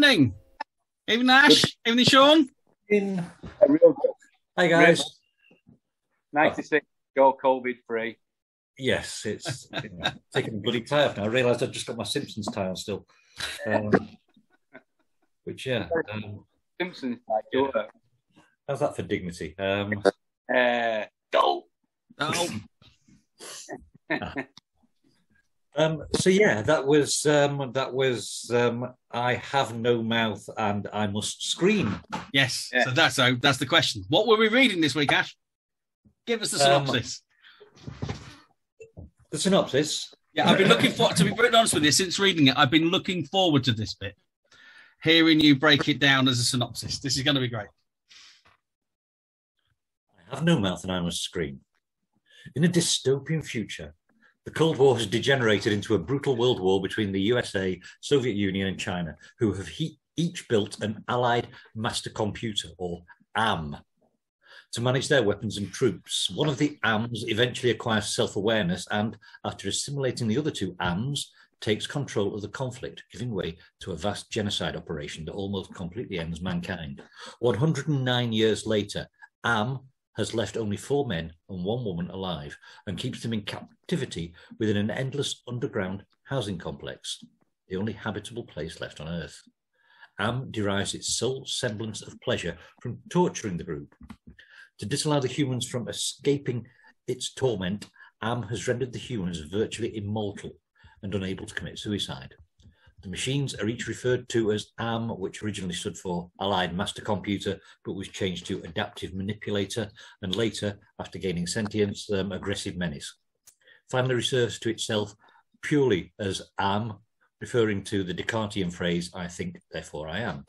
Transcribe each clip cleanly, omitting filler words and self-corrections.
Evening. Evening, Ash. Evening, Sean. In Real good. Hi guys. Nice to see you go COVID free. Yes, it's taking a bloody tie off now. I realised I've just got my Simpsons tie on still. Which Simpsons yeah. How's that for dignity? Go. Oh, So yeah, that was I have no mouth and I must scream. yes. Yeah. So that's the question. What were we reading this week, Ash? Give us the synopsis. The synopsis. Yeah, I've been looking forward, to be very honest with you, since reading it, I've been looking forward to this bit. Hearing you break it down as a synopsis. This is going to be great. I have no mouth and I must scream. In a dystopian future, the Cold War has degenerated into a brutal world war between the USA, Soviet Union and China, who have each built an Allied master computer, or AM, to manage their weapons and troops. One of the AMs eventually acquires self-awareness and, after assimilating the other two AMs, takes control of the conflict, giving way to a vast genocide operation that almost completely ends mankind. 109 years later, AM has left only 4 men and 1 woman alive and keeps them in captivity within an endless underground housing complex, the only habitable place left on Earth. AM derives its sole semblance of pleasure from torturing the group. To disallow the humans from escaping its torment, AM has rendered the humans virtually immortal and unable to commit suicide. The machines are each referred to as AM, which originally stood for Allied Master Computer, but was changed to Adaptive Manipulator, and later, after gaining sentience, Aggressive Menace. Finally refers to itself purely as AM, referring to the Descartesian phrase, I think, therefore I am.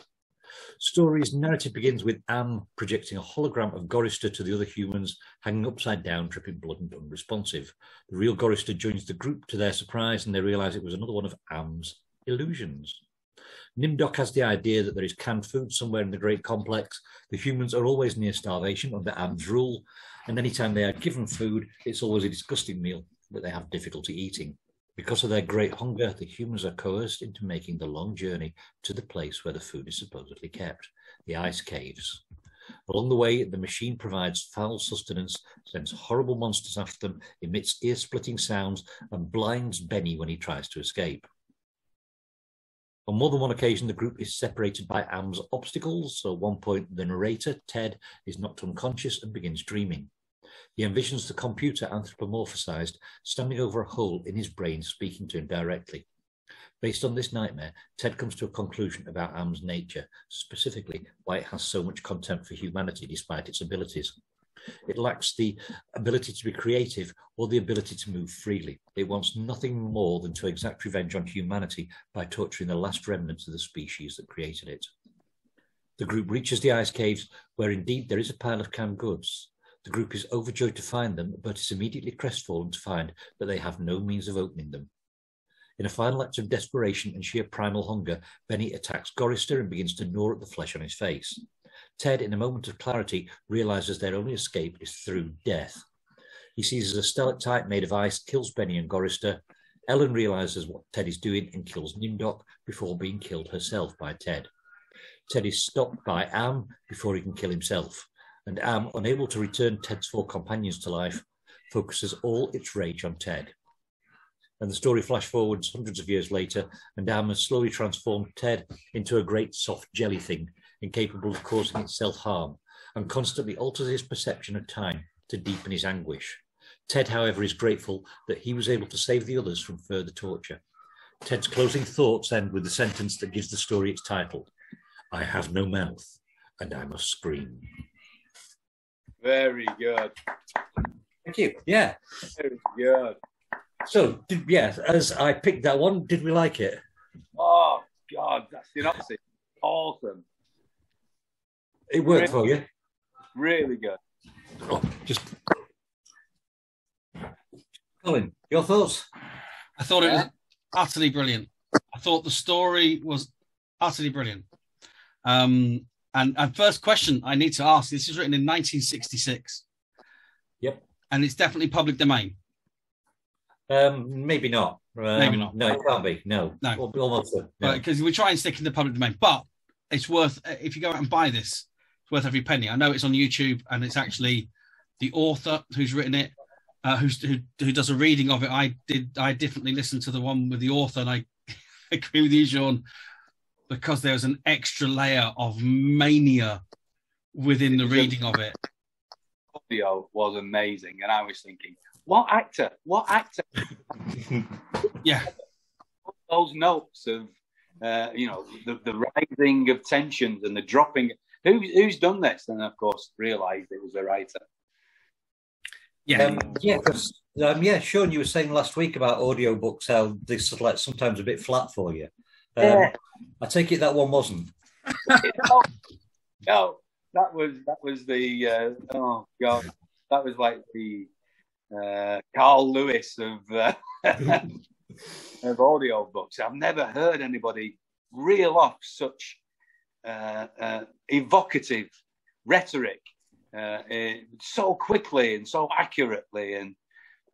Story's narrative begins with AM projecting a hologram of Gorister to the other humans, hanging upside down, dripping blood and unresponsive. The real Gorister joins the group to their surprise, and they realise it was another one of AM's illusions. Nimdok has the idea that there is canned food somewhere in the Great Complex. The humans are always near starvation under AM's rule, and anytime they are given food, it's always a disgusting meal that they have difficulty eating. Because of their great hunger, the humans are coerced into making the long journey to the place where the food is supposedly kept, the ice caves. Along the way, the machine provides foul sustenance, sends horrible monsters after them, emits ear-splitting sounds, and blinds Benny when he tries to escape. On more than one occasion, the group is separated by AM's obstacles. So at one point, the narrator, Ted, is knocked unconscious and begins dreaming. He envisions the computer anthropomorphized, standing over a hole in his brain, speaking to him directly. Based on this nightmare, Ted comes to a conclusion about AM's nature, specifically why it has so much contempt for humanity despite its abilities. It lacks the ability to be creative or the ability to move freely. It wants nothing more than to exact revenge on humanity by torturing the last remnants of the species that created it. The group reaches the ice caves, where indeed there is a pile of canned goods. The group is overjoyed to find them, but is immediately crestfallen to find that they have no means of opening them. In a final act of desperation and sheer primal hunger, Benny attacks Gorister and begins to gnaw at the flesh on his face. Ted, in a moment of clarity, realises their only escape is through death. He seizes a stalactite made of ice, kills Benny and Gorister. Ellen realises what Ted is doing and kills Nimdok before being killed herself by Ted. Ted is stopped by Am before he can kill himself, and Am, unable to return Ted's 4 companions to life, focuses all its rage on Ted. And the story flash forwards hundreds of years later, and Am has slowly transformed Ted into a great soft jelly thing, incapable of causing itself harm, and constantly alters his perception of time to deepen his anguish. Ted, however, is grateful that he was able to save the others from further torture. Ted's closing thoughts end with the sentence that gives the story its title: I have no mouth, and I must scream. Very good. Thank you. Yeah. Very good. So, as I picked that one, did we like it? Oh, God, that synopsis. Awesome. It worked for you? Really good. Oh, just... Colin, your thoughts? I thought it was utterly brilliant. I thought the story was utterly brilliant. And first question I need to ask, this is written in 1966. Yep. And it's definitely public domain. Maybe not. Maybe not. No, it can't be. No. Almost. No. Because we try and stick in the public domain. But it's worth, if you go out and buy this, it's worth every penny. I know it's on YouTube, and it's actually the author who's written it, who does a reading of it. I definitely listened to the one with the author, and I agree with you, Sean, because there's an extra layer of mania within the reading of it. Audio was amazing, and I was thinking, what actor? Yeah. Those notes of, the rising of tensions and the dropping. Who's done this? And of course, realised it was a writer. Yeah. Sean, you were saying last week about audiobooks, how they're sort of like sometimes a bit flat for you. I take it that one wasn't. No, that was the oh god, that was like the Carl Lewis of audiobooks. I've never heard anybody reel off such evocative rhetoric so quickly and so accurately, and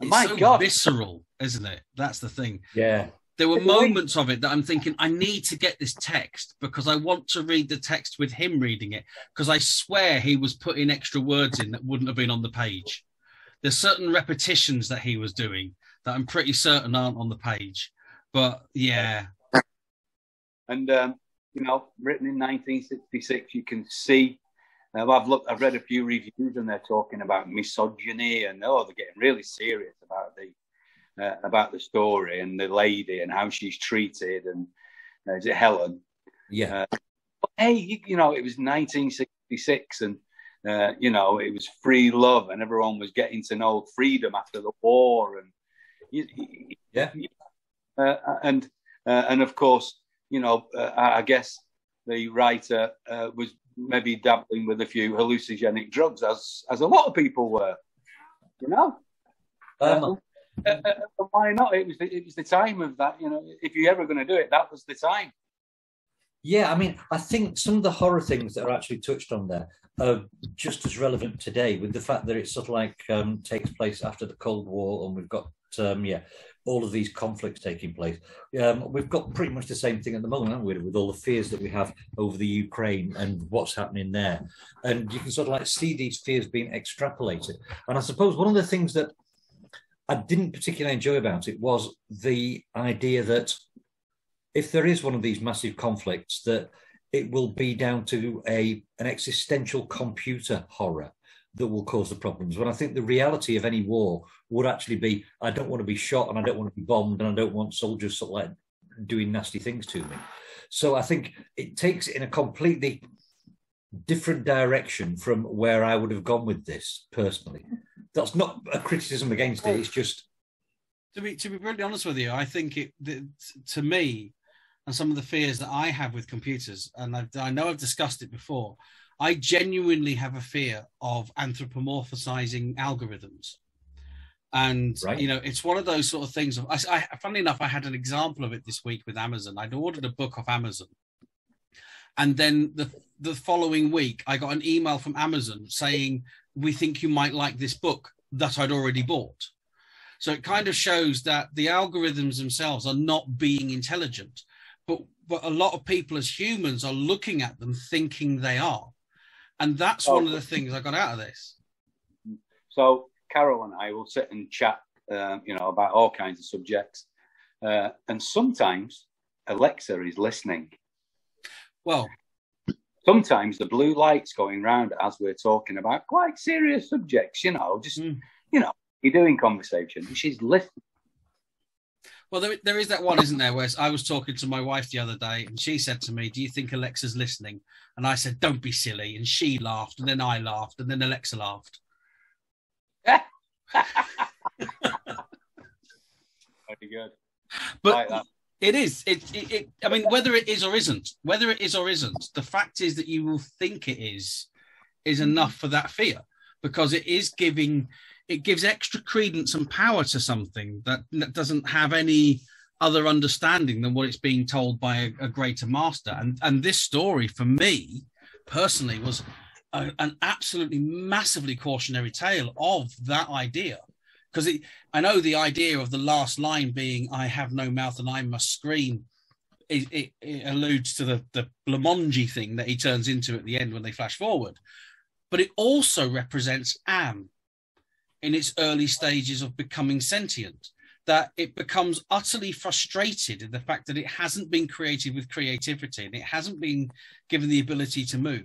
my so God, visceral, isn't it? That's the thing. Yeah. There were moments of it that I'm thinking, I need to get this text because I want to read the text with him reading it, because I swear he was putting extra words in that wouldn't have been on the page. There's certain repetitions that he was doing that I'm pretty certain aren't on the page. But yeah. And, written in 1966, you can see, I've read a few reviews and they're talking about misogyny and, they're getting really serious about the story and the lady and how she's treated. And is it Helen? Yeah. It was 1966 and, it was free love and everyone was getting to know freedom after the war. And, and of course, I guess the writer was maybe dabbling with a few hallucinogenic drugs, as a lot of people were, why not? It was the time of that. If you're ever going to do it, that was the time. Yeah, I mean, I think some of the horror things that are actually touched on there are just as relevant today, with the fact that it sort of like takes place after the Cold War, and we've got all of these conflicts taking place. We've got pretty much the same thing at the moment, haven't we, with all the fears that we have over the Ukraine and what's happening there. And you can sort of like see these fears being extrapolated. And I suppose one of the things that I didn't particularly enjoy about it was the idea that if there is one of these massive conflicts, that it will be down to an existential computer horror that will cause the problems. When I think the reality of any war would actually be, I don't want to be shot and I don't want to be bombed and I don't want soldiers sort of like doing nasty things to me. So I think it takes it in a completely different direction from where I would have gone with this personally. That's not a criticism against it. It's just to be really honest with you, I think to me, and some of the fears that I have with computers, and I know I've discussed it before, I genuinely have a fear of anthropomorphizing algorithms. And, it's one of those sort of things. Funnily enough, I had an example of it this week with Amazon. I'd ordered a book off Amazon. And then the following week, I got an email from Amazon saying, we think you might like this book that I'd already bought. So it kind of shows that the algorithms themselves are not being intelligent. But a lot of people as humans are looking at them thinking they are. And that's one of the things I got out of this. So Carol and I will sit and chat, about all kinds of subjects. And sometimes Alexa is listening. Well, sometimes the blue light's going round as we're talking about quite serious subjects, you're doing conversation. And she's listening. Well, there is that one, isn't there, where I was talking to my wife the other day and she said to me, do you think Alexa's listening? And I said, don't be silly. And she laughed and then I laughed and then Alexa laughed. Very good. But like that. It is. I mean, whether it is or isn't, the fact is that you will think it is enough for that fear, because it gives extra credence and power to something that doesn't have any other understanding than what it's being told by a greater master. And this story, for me personally, was an absolutely massively cautionary tale of that idea. because I know the idea of the last line being "I have no mouth and I must scream." It alludes to the blamongy thing that he turns into at the end when they flash forward, but it also represents Am in its early stages of becoming sentient. That it becomes utterly frustrated in the fact that it hasn't been created with creativity and it hasn't been given the ability to move.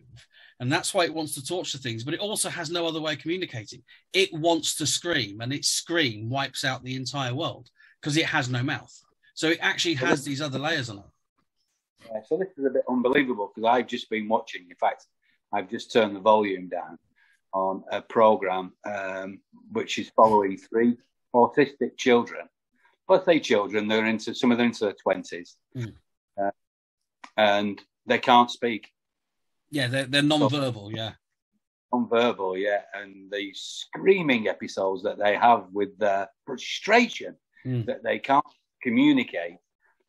And that's why it wants to torture things, but it also has no other way of communicating. It wants to scream, and its scream wipes out the entire world because it has no mouth. So it actually has these other layers on it. Yeah, so this is a bit unbelievable because I've just been watching. In fact, I've just turned the volume down on a program which is following 3 autistic children. Let's say children, some of them into their 20s, and they can't speak. Yeah, they're non-verbal, yeah. Non-verbal, yeah. And the screaming episodes that they have with their frustration that they can't communicate.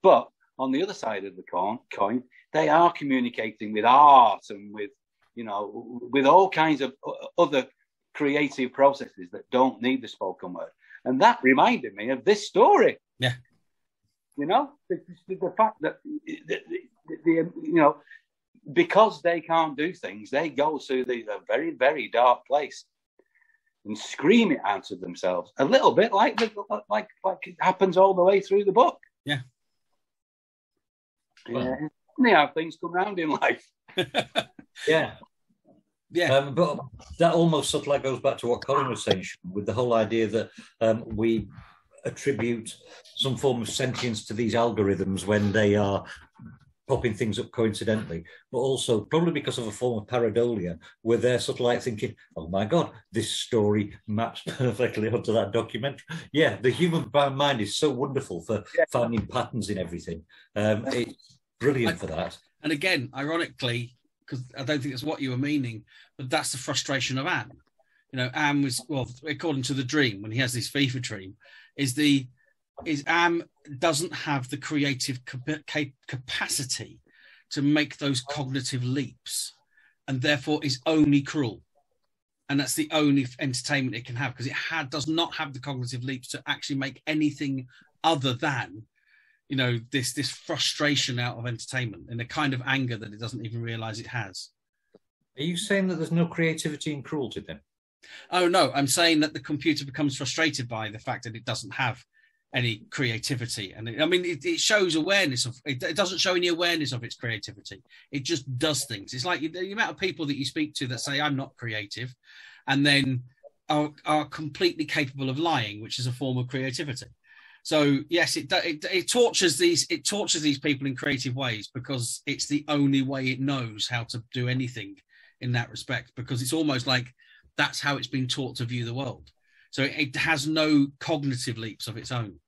But on the other side of the coin, they are communicating with art and with, with all kinds of other creative processes that don't need the spoken word. And that reminded me of this story. Yeah. The fact that, because they can't do things, they go to a very, very dark place and scream it out of themselves. A little bit like it happens all the way through the book. Yeah. Yeah. Funny how things come round in life. Yeah. Yeah. But that almost sort of like goes back to what Colin was saying, with the whole idea that we attribute some form of sentience to these algorithms when they are popping things up coincidentally, but also probably because of a form of pareidolia, where they're sort of like thinking, oh my God, this story maps perfectly onto that documentary. Yeah, the human mind is so wonderful for finding patterns in everything. It's brilliant for that. And again, ironically, because I don't think that's what you were meaning, but that's the frustration of Am. Am was, well, according to the dream, when he has this fever dream, is Am doesn't have the creative capacity to make those cognitive leaps, and therefore is only cruel. And that's the only entertainment it can have, because it does not have the cognitive leaps to actually make anything other than, this frustration out of entertainment and the kind of anger that it doesn't even realize it has. Are you saying that there's no creativity and cruelty then? Oh, no, I'm saying that the computer becomes frustrated by the fact that it doesn't have any creativity. And it shows awareness of, it doesn't show any awareness of its creativity. It just does things. It's like the amount of people that you speak to that say, I'm not creative, and then are completely capable of lying, which is a form of creativity. So yes, it tortures these people in creative ways, because it's the only way it knows how to do anything in that respect, because it's almost like that's how it's been taught to view the world. So it has no cognitive leaps of its own.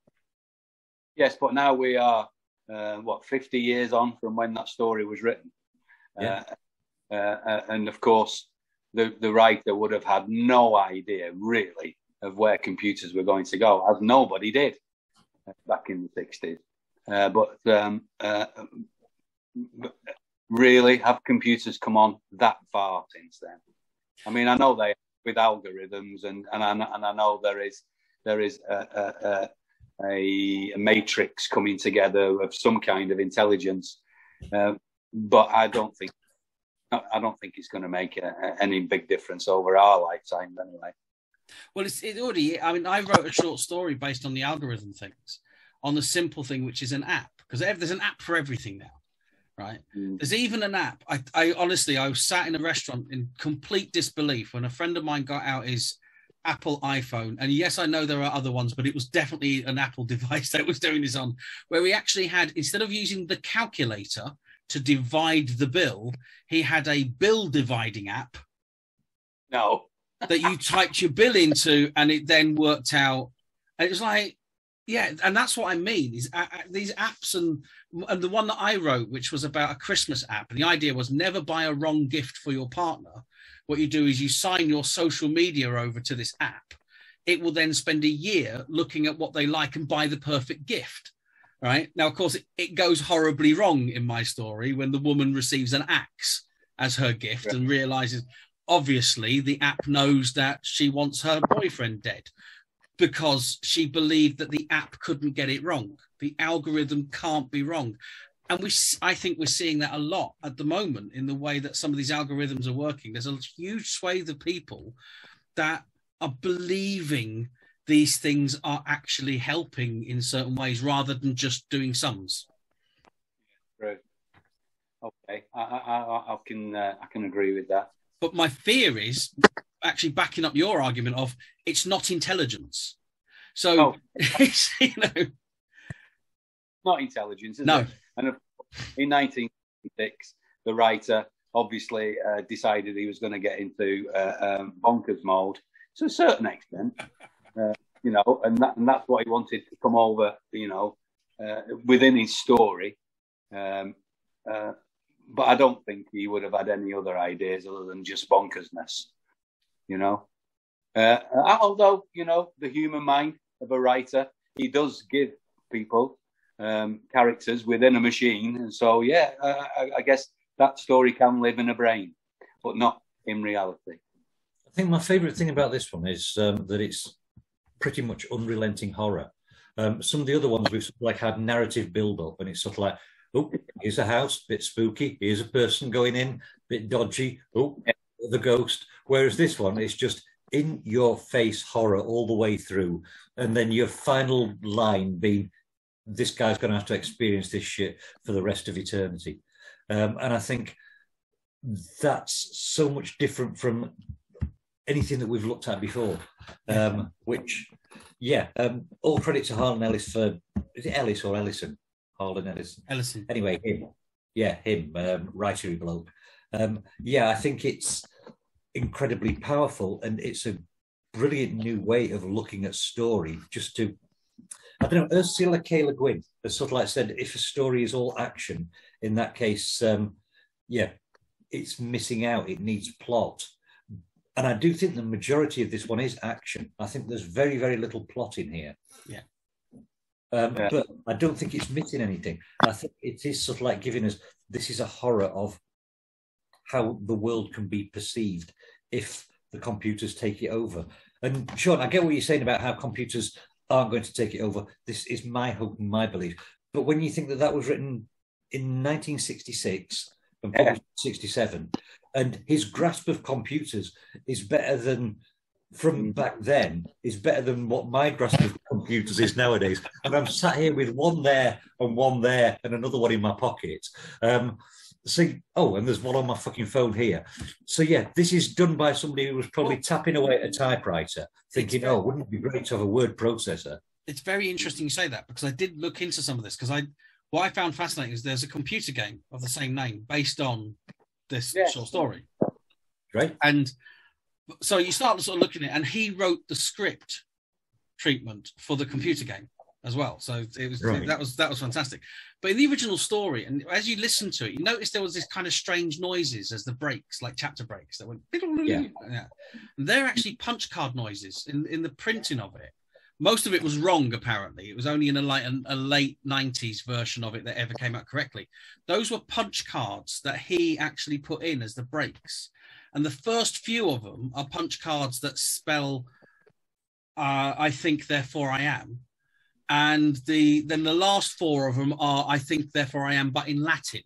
Yes, but now we are, 50 years on from when that story was written. Yeah. And of course, the writer would have had no idea, really, of where computers were going to go, as nobody did back in the 60s. But really, have computers come on that far since then? I mean, I know they with algorithms, and I know there is a matrix coming together of some kind of intelligence, but I don't think it's going to make any big difference over our lifetime anyway. Well, it already. I mean, I wrote a short story based on the algorithm things, on the simple thing, which is an app, because there's an app for everything now. Right. There's even an app. I honestly, I was sat in a restaurant in complete disbelief when a friend of mine got out his Apple iPhone. And yes, I know there are other ones, but it was definitely an Apple device that was doing this on, where we actually had, instead of using the calculator to divide the bill, he had a bill dividing app. No. That you typed your bill into, and it then worked out. And it was like, yeah, and that's what I mean, is these apps, and the one that I wrote, which was about a Christmas app, and the idea was never buy a wrong gift for your partner. What you do is you sign your social media over to this app. It will then spend a year looking at what they like and buy the perfect gift, right? Now, of course, it goes horribly wrong in my story when the woman receives an axe as her gift and realizes, obviously, the app knows that she wants her boyfriend dead. because she believed that the app couldn't get it wrong. The algorithm can't be wrong. And I think we're seeing that a lot at the moment in the way that some of these algorithms are working. There's a huge swathe of people that are believing these things are actually helping in certain ways rather than just doing sums. Right. Okay, I can agree with that. But my fear is actually backing up your argument of it's not intelligence. So, it's, not intelligence, is no. it? And in 1966, the writer obviously decided he was going to get into bonkers mode to a certain extent, and that's what he wanted to come over, within his story. But I don't think he would have had any other ideas other than just bonkersness, although, the human mind of a writer, he does give people characters within a machine. And so, I guess that story can live in a brain, but not in reality. I think my favourite thing about this one is that it's pretty much unrelenting horror. Some of the other ones we've sort of had narrative build-up, and it's sort of like, oh, here's a house, bit spooky. Here's a person going in, bit dodgy. Oh, the ghost. Whereas this one is just in your face horror all the way through. And then your final line being, this guy's going to have to experience this shit for the rest of eternity. And I think that's so much different from anything that we've looked at before. All credit to Harlan Ellis for, is it Ellis or Ellison? Harlan Ellison. Ellison. Anyway, him, writery bloke. I think it's incredibly powerful, and it's a brilliant new way of looking at story. Just to, I don't know, Ursula K. Le Guin has sort of like said, if a story is all action, in that case, it's missing out. It needs plot. And I do think the majority of this one is action. I think there's very, very little plot in here. Yeah. But I don't think it's missing anything. I think it is sort of like giving us, this is a horror of how the world can be perceived if the computers take it over. And Sean, I get what you're saying about how computers aren't going to take it over. This is my hope and my belief. But when you think that was written in 1966 and published in 67, and his grasp of computers is better than, from back then, is better than what my grasp of computers is nowadays. And I'm sat here with one there and another one in my pocket. And there's one on my fucking phone here. So this is done by somebody who was probably tapping away at a typewriter, thinking, wouldn't it be great to have a word processor? It's very interesting you say that, because I did look into some of this, because what I found fascinating is there's a computer game of the same name based on this short story. Right. And so you start sort of looking at it, and he wrote the script treatment for the computer game as well. So it was that was fantastic. But in the original story, and as you listen to it, you notice there was this kind of strange noises as the breaks, like chapter breaks, that went. Yeah. And they're actually punch card noises in the printing of it. Most of it was wrong, apparently. It was only in a late 90s version of it that ever came out correctly. Those were punch cards that he actually put in as the breaks. And the first few of them are punch cards that spell, I think, therefore I am. And then the last four of them are, I think, therefore I am, but in Latin.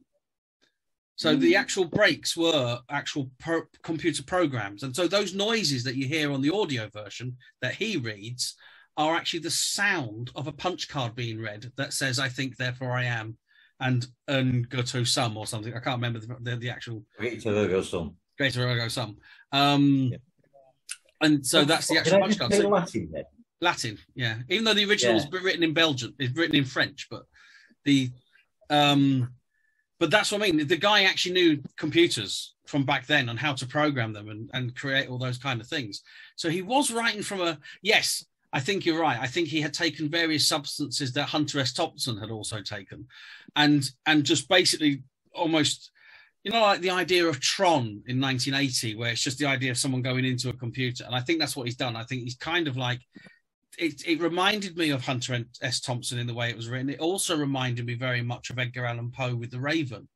So the actual breaks were actual computer programs. And so those noises that you hear on the audio version that he reads are actually the sound of a punch card being read that says, I think, therefore I am, and go to sum or something. I can't remember the actual. Greater ergo sum. Greater ergo sum. And so that's the actual punch card. So, Latin then? Latin, yeah. Even though the original is written in Belgian, it's written in French, but but that's what I mean. The guy actually knew computers from back then and how to program them and create all those kind of things. So he was writing from yes, I think you're right. I think he had taken various substances that Hunter S. Thompson had also taken, and just basically almost, like the idea of Tron in 1980, where it's just the idea of someone going into a computer. And I think that's what he's done. I think he's kind of like, it reminded me of Hunter S. Thompson in the way it was written. It also reminded me very much of Edgar Allan Poe with The Raven,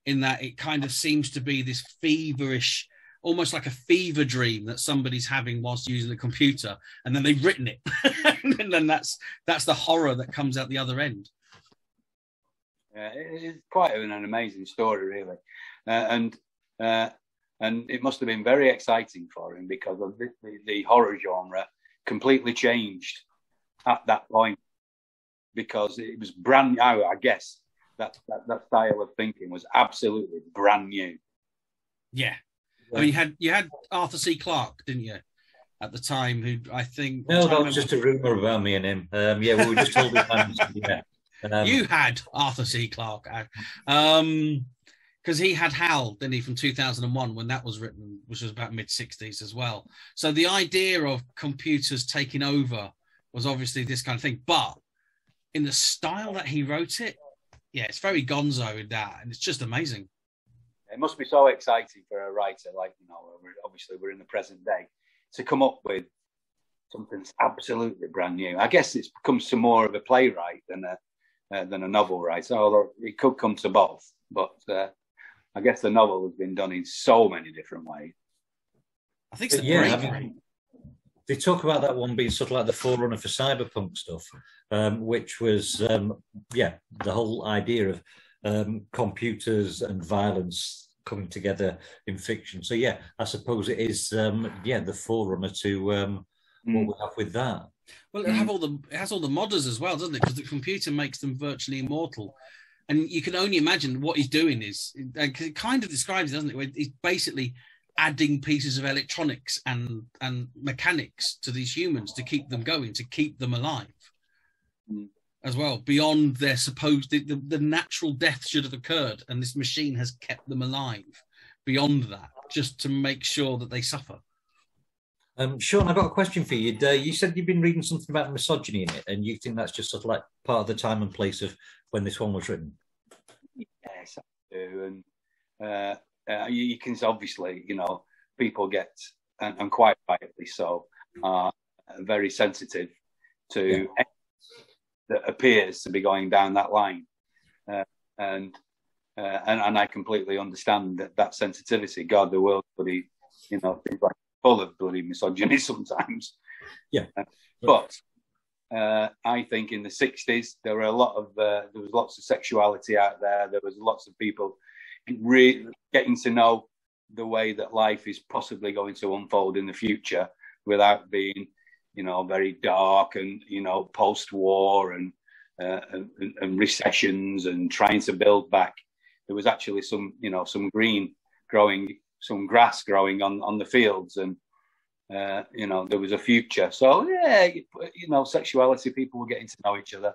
in that it kind of seems to be this feverish almost like a fever dream that somebody's having whilst using a computer, and then they've written it. And then that's the horror that comes out the other end. Yeah, it's quite an amazing story, really. And it must have been very exciting for him, because of the horror genre completely changed at that point, because it was brand new. I guess that style of thinking was absolutely brand new. Yeah. I mean, you had Arthur C. Clarke, didn't you, at the time, who I think... No, that was just a rumour about me and him. Yeah, we were just told yeah. You had Arthur C. Clarke. Because he had Hal, didn't he, from 2001, when that was written, which was about mid-60s as well. So the idea of computers taking over was obviously this kind of thing. But in the style that he wrote it, yeah, it's very gonzo in that, and it's just amazing. It must be so exciting for a writer, like, obviously we're in the present day, to come up with something that's absolutely brand new. I guess it's become some more of a playwright than a novel writer, although it could come to both. But I guess the novel has been done in so many different ways. I think it's great. They talk about that one being sort of like the forerunner for cyberpunk stuff, which was, the whole idea of computers and violence coming together in fiction. So yeah, I suppose it is the forerunner to what we have with that. Well, it has all the modders as well, doesn't it? Because the computer makes them virtually immortal, and you can only imagine what he's doing is, because it kind of describes it, doesn't it? He's basically adding pieces of electronics and mechanics to these humans to keep them going, to keep them alive. As well, beyond their supposed the natural death should have occurred, and this machine has kept them alive beyond that, just to make sure that they suffer. Sean, I've got a question for you. You said you've been reading something about misogyny in it, and you think that's just sort of like part of the time and place of when this one was written. Yes, I do, and you can obviously, people get, and quite rightly so, very sensitive to. Yeah. That appears to be going down that line, and I completely understand that sensitivity. God, the world bloody, things like full of bloody misogyny sometimes. Yeah, but I think in the 60s there were there was lots of sexuality out there. There was lots of people really getting to know the way that life is possibly going to unfold in the future without being, very dark and, post-war and recessions and trying to build back. There was actually some green growing, some grass growing on the fields, and, there was a future. So, yeah, sexuality, people were getting to know each other.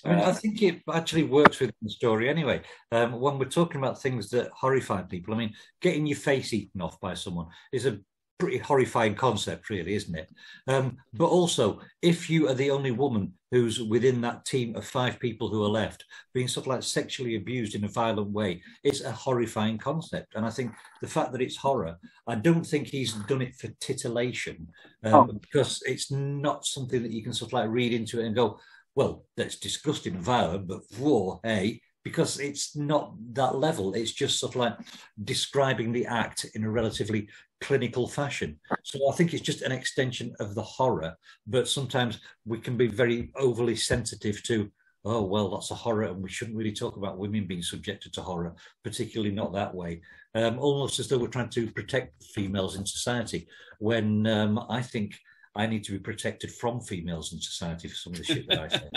I think it actually works within the story anyway. When we're talking about things that horrify people, getting your face eaten off by someone is a pretty horrifying concept, really, isn't it? But also, if you are the only woman who's within that team of 5 people who are left being sort of like sexually abused in a violent way, it's a horrifying concept. And I think the fact that it's horror, I don't think he's done it for titillation, because it's not something that you can sort of like read into it and go, well, that's disgusting and violent, but whoa, hey, because it's not that level. It's just sort of like describing the act in a relatively clinical fashion. So I think it's just an extension of the horror, but sometimes we can be very overly sensitive to, oh, well, that's a horror and we shouldn't really talk about women being subjected to horror, particularly not that way. Almost as though we're trying to protect females in society, when I think I need to be protected from females in society for some of the shit that I say.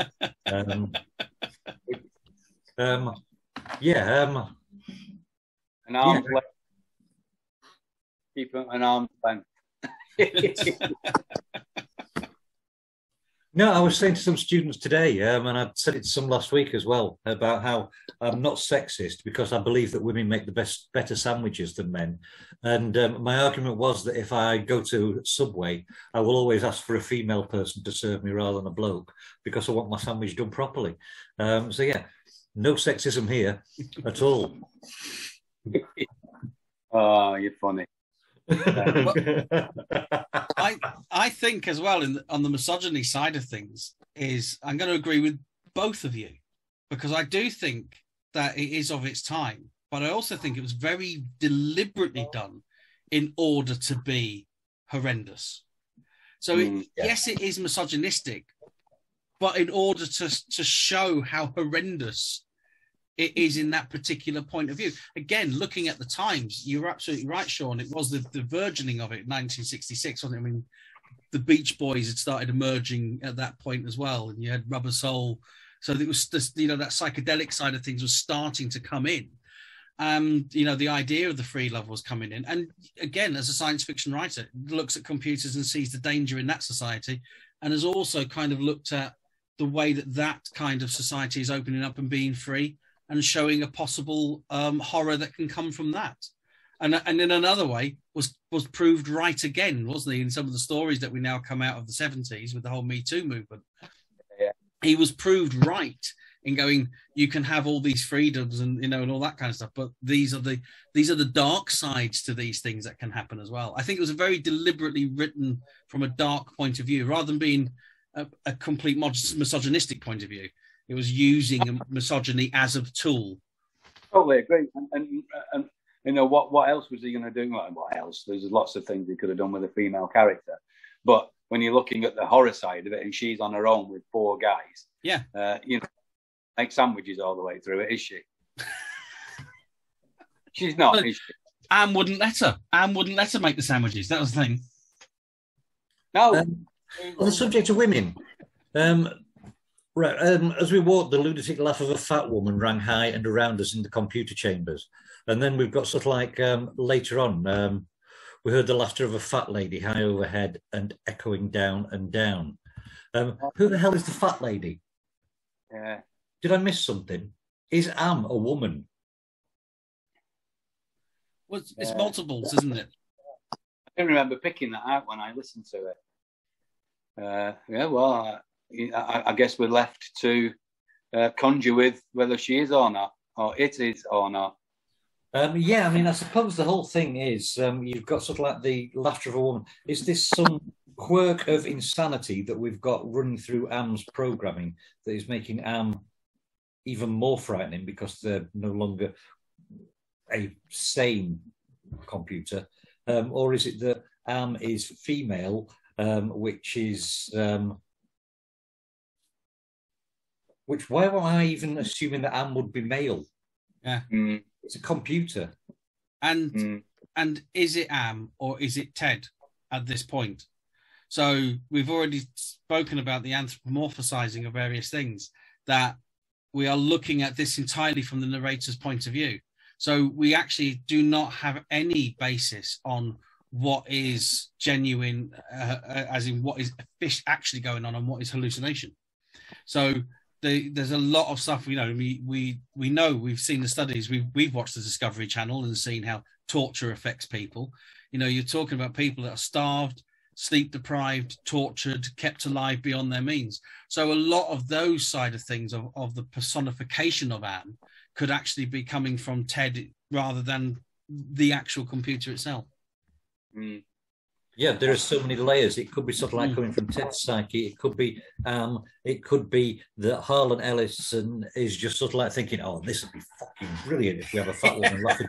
An arm's length. Keep an arm's length. No, I was saying to some students today, and I said it to some last week as well, about how I'm not sexist because I believe that women make the better sandwiches than men. And my argument was that if I go to Subway, I will always ask for a female person to serve me rather than a bloke because I want my sandwich done properly. So yeah, no sexism here at all. Oh, you're funny. I think as well on the misogyny side of things is I'm going to agree with both of you, because I do think that it is of its time, but I also think it was very deliberately done in order to be horrendous. So yes, it is misogynistic, but in order to show how horrendous it is in that particular point of view. Again, looking at the times, you're absolutely right, Sean. It was the burgeoning of it in 1966, wasn't it? I mean, the Beach Boys had started emerging at that point as well, and you had Rubber Soul. So it was just, that psychedelic side of things was starting to come in. The idea of the free love was coming in. And again, as a science fiction writer, looks at computers and sees the danger in that society, and has also kind of looked at the way that kind of society is opening up and being free, and showing a possible horror that can come from that. And in another way, was proved right again, wasn't he, in some of the stories that we now come out of the 70s with the whole Me Too movement. Yeah. He was proved right in going, you can have all these freedoms and and all that kind of stuff, but these are the dark sides to these things that can happen as well. I think it was very deliberately written from a dark point of view, rather than being a complete misogynistic point of view. It was using misogyny as a tool. Totally agree. And what else was he going to do? What else? There's lots of things he could have done with a female character. But when you're looking at the horror side of it, and she's on her own with 4 guys, make sandwiches all the way through it, is she? She's not, is she? Anne wouldn't let her. Anne wouldn't let her make the sandwiches. That was the thing. No. On the subject of women, as we walked, the lunatic laugh of a fat woman rang high and around us in the computer chambers. And then we've got sort of like later on, we heard the laughter of a fat lady high overhead and echoing down and down. Who the hell is the fat lady? Yeah. Did I miss something? Is Am a woman? Well, it's multiples, isn't it? I don't remember picking that out when I listened to it. I guess we're left to conjure with whether she is or not, or it is or not. I suppose the whole thing is you've got sort of like the laughter of a woman. Is this some quirk of insanity that we've got running through Am's programming that is making Am even more frightening because they're no longer a sane computer? Or is it that Am is female, which why am I even assuming that Am would be male? Yeah. It's a computer. And is it Am or is it Ted at this point? So we've already spoken about the anthropomorphizing of various things, that we are looking at this entirely from the narrator's point of view. So we actually do not have any basis on what is genuine, as in what is actually going on and what is hallucination. So there's a lot of stuff, we know, we've seen the studies, we've watched the Discovery Channel and seen how torture affects people. You're talking about people that are starved, sleep deprived, tortured, kept alive beyond their means. So a lot of those side of things of the personification of Am could actually be coming from Ted rather than the actual computer itself. Yeah, there are so many layers. It could be sort of like coming from Ted's psyche. It could be it could be that Harlan Ellison is just sort of like thinking, oh, this would be fucking brilliant if we have a fat woman laughing.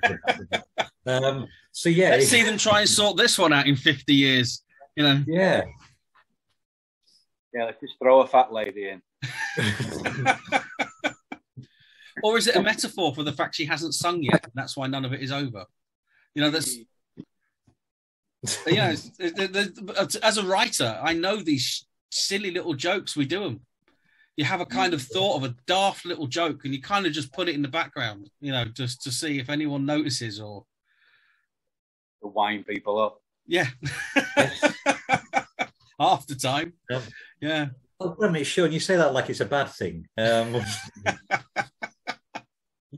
So yeah. Let's see them try and sort this one out in 50 years. Yeah. Yeah, let's just throw a fat lady in. Or is it a metaphor for the fact she hasn't sung yet? And that's why none of it is over. That's... as a writer, I know these silly little jokes, we do them. You have a kind of thought of a daft little joke and you kind of just put it in the background, just to see if anyone notices or... To wind people up. Yeah. Half the time. Yeah. Well, I mean, Sean, you say that like it's a bad thing.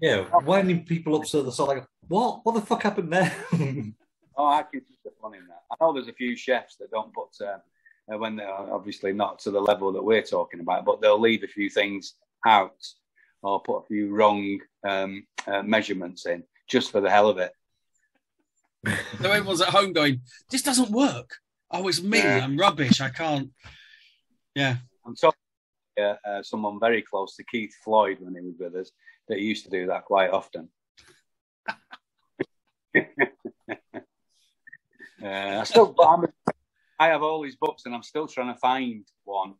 Yeah, winding people up so they're sort of like, what the fuck happened there? I can see the fun in that. I know there's a few chefs that don't put, when they're obviously not to the level that we're talking about, but they'll leave a few things out or put a few wrong measurements in just for the hell of it. So everyone's at home going, this doesn't work. Oh, it's me. I'm rubbish. I can't. Yeah. I'm talking someone very close to Keith Floyd when he was with us that used to do that quite often. I have all these books, and I'm still trying to find one.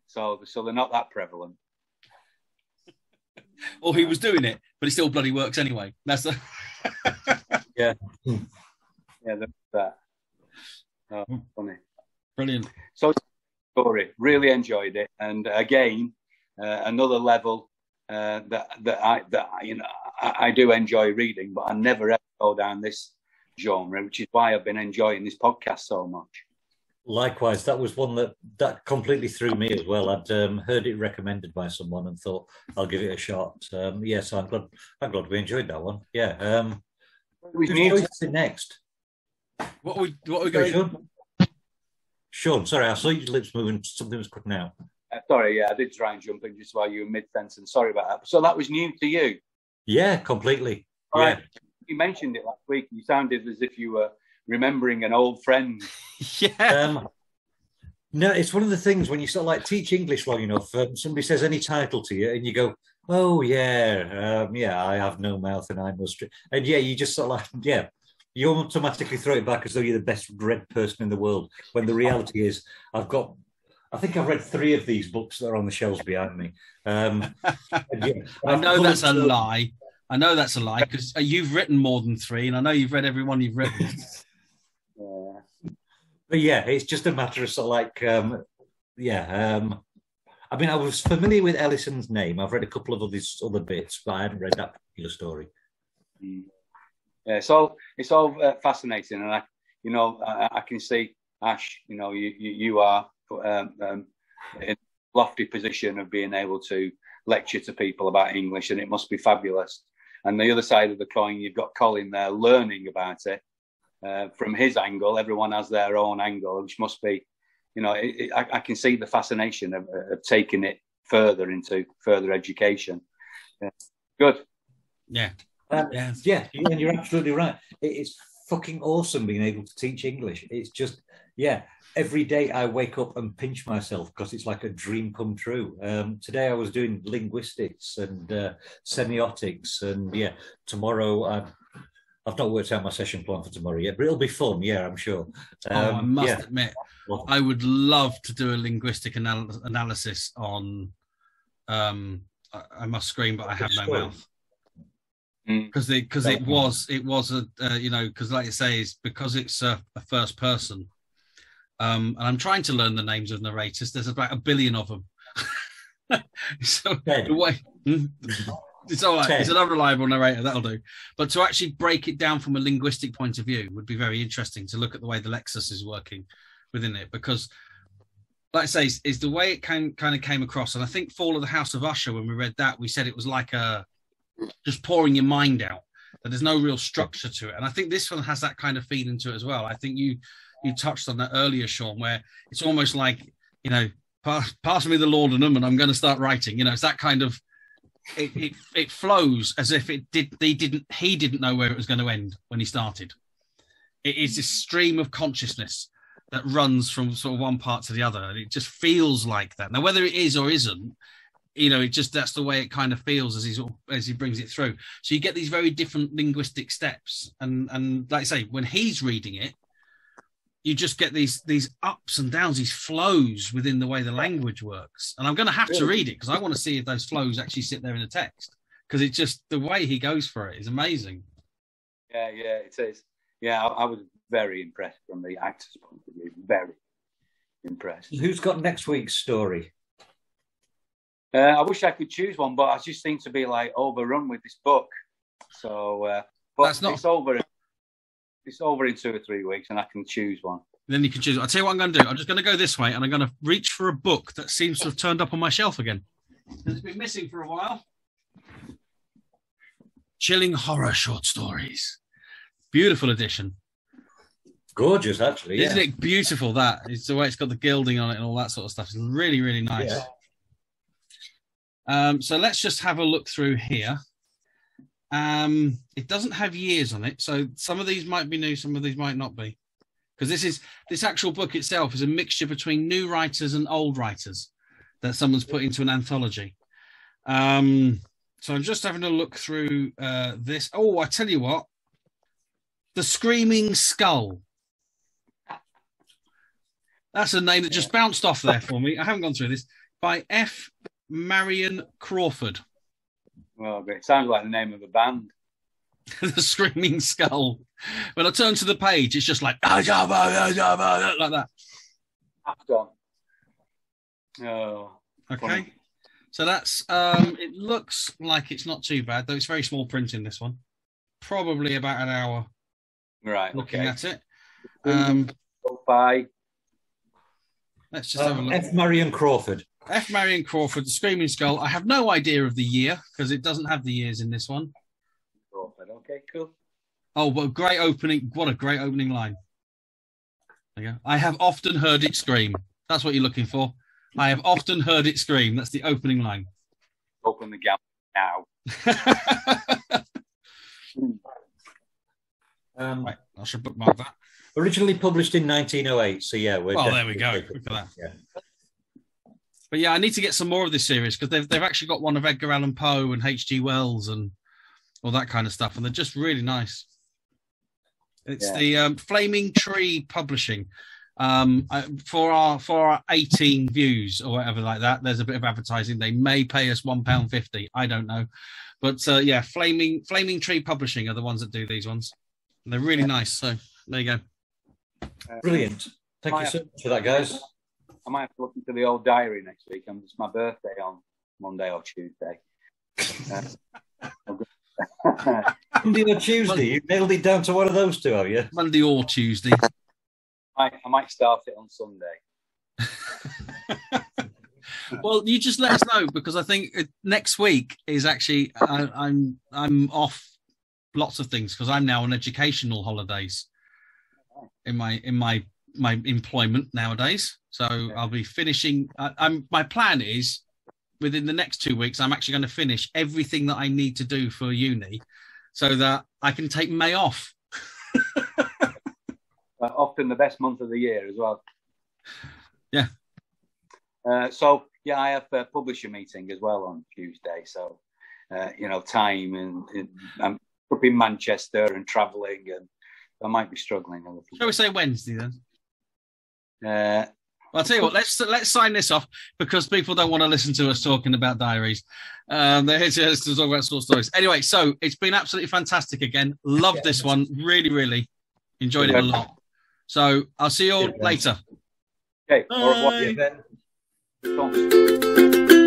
So they're not that prevalent. Or he was doing it, but it still bloody works anyway. That's the yeah, that's that. Oh, funny, brilliant. So, story, really enjoyed it, and again, another level that I do enjoy reading, but I never ever go down this genre, which is why I've been enjoying this podcast so much. Likewise, that was one that completely threw me as well. I'd heard it recommended by someone and thought I'll give it a shot. So I'm glad we enjoyed that one. Yeah. Who's going next? What are we going? Sean, sorry, I saw your lips moving. Something was cutting out. Sorry, yeah, I did try and jump in just while you were mid-sentence. Sorry about that. So that was new to you? Yeah, completely. All right. You mentioned it last week. You sounded as if you were remembering an old friend. Yeah. No, it's one of the things when you sort of like teach English long enough, somebody says any title to you and you go, oh, yeah, I have no mouth and I must... And yeah, you just sort of like, yeah, you automatically throw it back as though you're the best read person in the world, when the reality is I think I've read 3 of these books that are on the shelves behind me. I know that's a lie. I know that's a lie because you've written more than 3 and I know you've read every one you've written. But yeah, it's just a matter of sort of like, I mean, I was familiar with Ellison's name. I've read a couple of other bits, but I hadn't read that particular story. Yeah, it's all fascinating, and I can see Ash. You are in a lofty position of being able to lecture to people about English, and it must be fabulous. And the other side of the coin, you've got Colin there learning about it. From his angle, everyone has their own angle, which must be, I can see the fascination of taking it further into further education. Yeah. Good. Yeah. Yeah, and you're absolutely right. It's fucking awesome being able to teach English. It's just, every day I wake up and pinch myself because it's like a dream come true. Today I was doing linguistics and semiotics, and tomorrow I've not worked out my session plan for tomorrow yet, but it'll be fun. Yeah, I'm sure. I must admit, I would love to do a linguistic analysis on. I must scream, but I have no mouth. Because it was a because like you say, is because it's a first person, and I'm trying to learn the names of narrators. There's about 1 billion of them. So the way. It's all right. 10. It's an unreliable narrator. That'll do. But to actually break it down from a linguistic point of view would be very interesting to look at the way the Lexus is working within it. Because, like I say, is the way it kind of came across. And I think Fall of the House of Usher, when we read that, we said it was like just pouring your mind out. That there's no real structure to it. And I think this one has that kind of feeling to it as well. I think you touched on that earlier, Sean, where it's almost like, pass me the laudanum and I'm going to start writing. It's that kind of... It flows as if he didn't know where it was going to end when he started. It is this stream of consciousness that runs from sort of one part to the other, and it just feels like that. Now, whether it is or isn't, that's the way it kind of feels as he brings it through. So you get these very different linguistic steps, and like I say, when he's reading it, you just get these ups and downs, these flows within the way the language works. And I'm going to have to read it because I want to see if those flows actually sit there in the text, because it's just the way he goes for it is amazing. Yeah, it is. Yeah, I was very impressed from the actor's point of view. Very impressed. Who's got next week's story? I wish I could choose one, but I just seem to be like overrun with this book. So, but it's over. It's over in 2 or 3 weeks, and I can choose one. Then you can choose. I'll tell you what I'm going to do. I'm just going to go this way, and I'm going to reach for a book that seems to have turned up on my shelf again. It's been missing for a while. Chilling Horror Short Stories. Beautiful edition. Gorgeous, actually. Isn't it beautiful, that? It's the way it's got the gilding on it and all that sort of stuff. It's really, really nice. Yeah. So let's just have a look through here. It doesn't have years on it, so some of these might be new, some of these might not be, because this actual book itself is a mixture between new writers and old writers that someone's put into an anthology. So I'm just having a look through this. Oh, I tell you what, The Screaming Skull That's a name that just bounced off there for me. I haven't gone through this. By F. Marion Crawford. Well, it sounds like the name of a band. The Screaming Skull. When I turn to the page, it's just like like that. Oh, okay. Funny. So that's it looks like it's not too bad, though it's very small printing, this one. Probably about an hour. Right. Looking at it. Bye. Let's just have a look. F. Marion Crawford. F. Marion Crawford, The Screaming Skull. I have no idea of the year because it doesn't have the years in this one. Crawford. Okay, cool. Oh, what a great opening. What a great opening line. There you go. I have often heard it scream. That's what you're looking for. I have often heard it scream. That's the opening line. Open the gap now. Right, I should bookmark that. Originally published in 1908. So, yeah. There we go. Look at that. Yeah. But yeah, I need to get some more of this series because they've actually got one of Edgar Allan Poe and H.G. Wells and all that kind of stuff, and they're just really nice. It's the Flaming Tree Publishing. For our 18 views or whatever like that, there's a bit of advertising. They may pay us £1.50. I don't know, but yeah, Flaming Tree Publishing are the ones that do these ones. And they're really nice. So there you go. Brilliant. Thank you so much for that, guys. I might have to look into the old diary next week. It's my birthday on Monday or Tuesday. Monday or Tuesday? You nailed it down to one of those two, have you? Monday or Tuesday. I might start it on Sunday. Well, you just let us know because I think next week is actually I'm off lots of things because I'm now on educational holidays in my employment nowadays. So I'll be finishing. My plan is within the next 2 weeks, I'm actually going to finish everything that I need to do for uni so that I can take May off. Often the best month of the year as well. Yeah. So, yeah, I have a publisher meeting as well on Tuesday. So, time and I'm up in Manchester and travelling and I might be struggling a little bit. Shall we say Wednesday then? I'll tell you what, let's sign this off because people don't want to listen to us talking about diaries. They're here to talk about short stories. Anyway, so it's been absolutely fantastic again. Loved this one. Really, really enjoyed it a lot. So I'll see you all later. Okay. Bye. Au revoir.